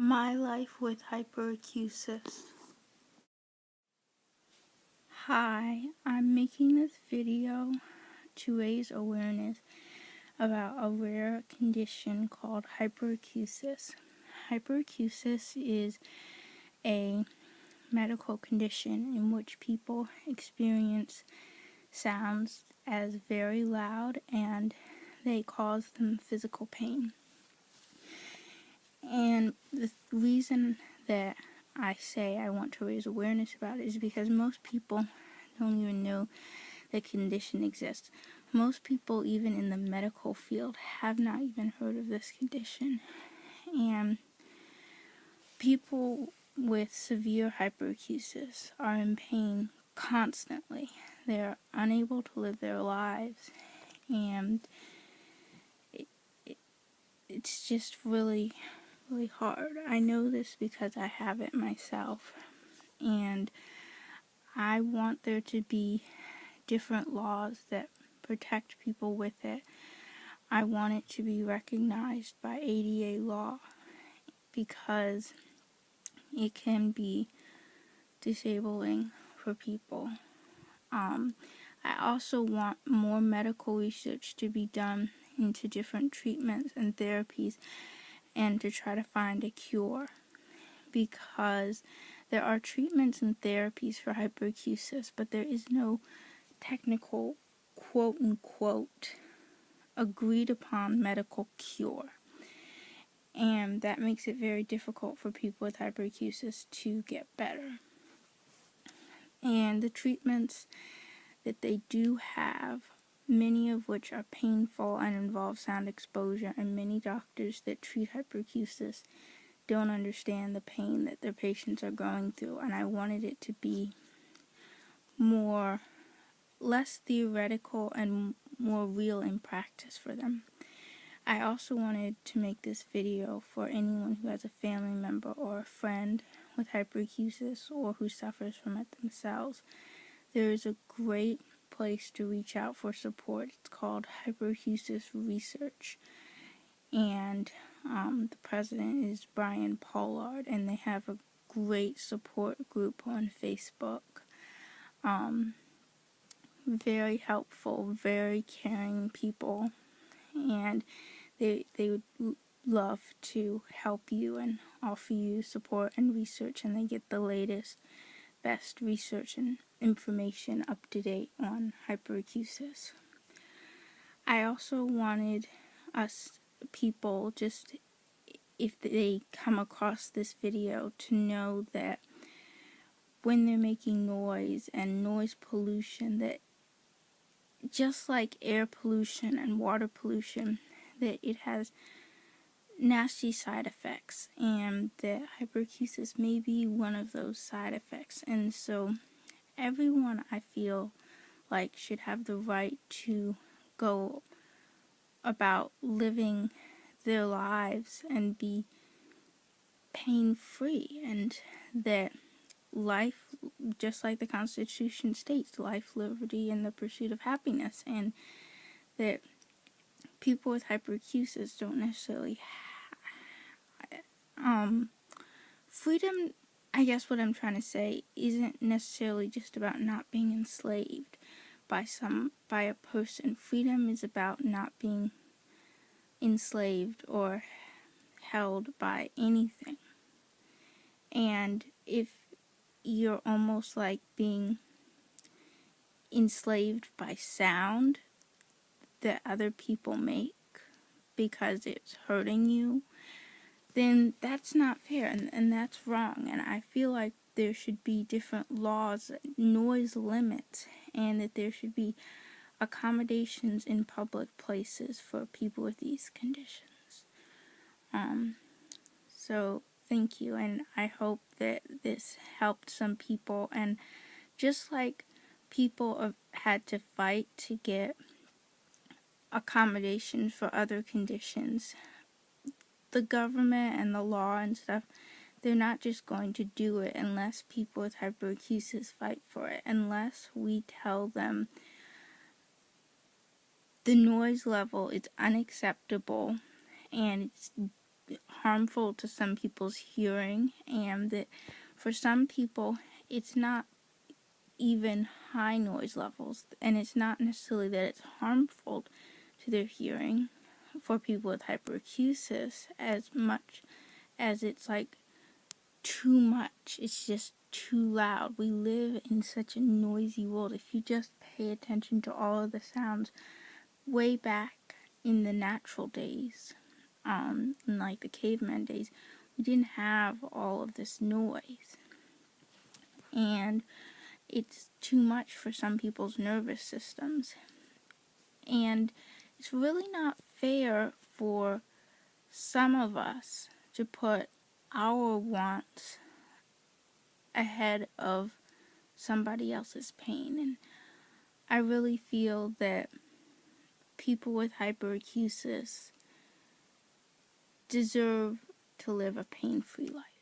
My life with hyperacusis. Hi, I'm making this video to raise awareness about a rare condition called hyperacusis. Hyperacusis is a medical condition in which people experience sounds as very loud and they cause them physical pain. And the reason that I say I want to raise awareness about it is because most people don't even know the condition exists. Most people, even in the medical field, have not even heard of this condition. And people with severe hyperacusis are in pain constantly. They're unable to live their lives, and it's just really hard. I know this because I have it myself, and I want there to be different laws that protect people with it. I want it to be recognized by ADA law because it can be disabling for people. I also want more medical research to be done into different treatments and therapies and to try to find a cure, because there are treatments and therapies for hyperacusis, but there is no technical quote-unquote agreed upon medical cure, and that makes it very difficult for people with hyperacusis to get better. And the treatments that they do have, many of which are painful and involve sound exposure, and many doctors that treat hyperacusis don't understand the pain that their patients are going through, and I wanted it to be less theoretical and more real in practice for them. I also wanted to make this video for anyone who has a family member or a friend with hyperacusis or who suffers from it themselves. There is a great place to reach out for support. It's called Hyperacusis Research, and the president is Brian Pollard, and they have a great support group on Facebook. Very helpful, very caring people, and they would love to help you and offer you support and research, and they get the latest, best research and information up to date on hyperacusis. I also wanted people, just if they come across this video, to know that when they're making noise and noise pollution, that just like air pollution and water pollution, that it has nasty side effects, and that hyperacusis may be one of those side effects. And so everyone, I feel like, should have the right to go about living their lives and be pain-free, and that life, just like the Constitution states, life, liberty, and the pursuit of happiness, and that people with hyperacusis don't necessarily freedom. I guess what I'm trying to say isn't necessarily just about not being enslaved by a person. Freedom is about not being enslaved or held by anything. And if you're almost like being enslaved by sound that other people make because it's hurting you, then that's not fair, and that's wrong. And I feel like there should be different laws, noise limits, and that there should be accommodations in public places for people with these conditions. So thank you, and I hope that this helped some people. And just like people have had to fight to get accommodations for other conditions, the government and the law and stuff, they're not just going to do it unless people with hyperacusis fight for it, unless we tell them the noise level is unacceptable and it's harmful to some people's hearing, and that for some people it's not even high noise levels, and it's not necessarily that it's harmful to their hearing for people with hyperacusis as much as it's like too much. It's just too loud. We live in such a noisy world. If you just pay attention to all of the sounds way back in the natural days, in like the caveman days, we didn't have all of this noise. And it's too much for some people's nervous systems. And it's really not fair for some of us to put our wants ahead of somebody else's pain. And I really feel that people with hyperacusis deserve to live a pain-free life.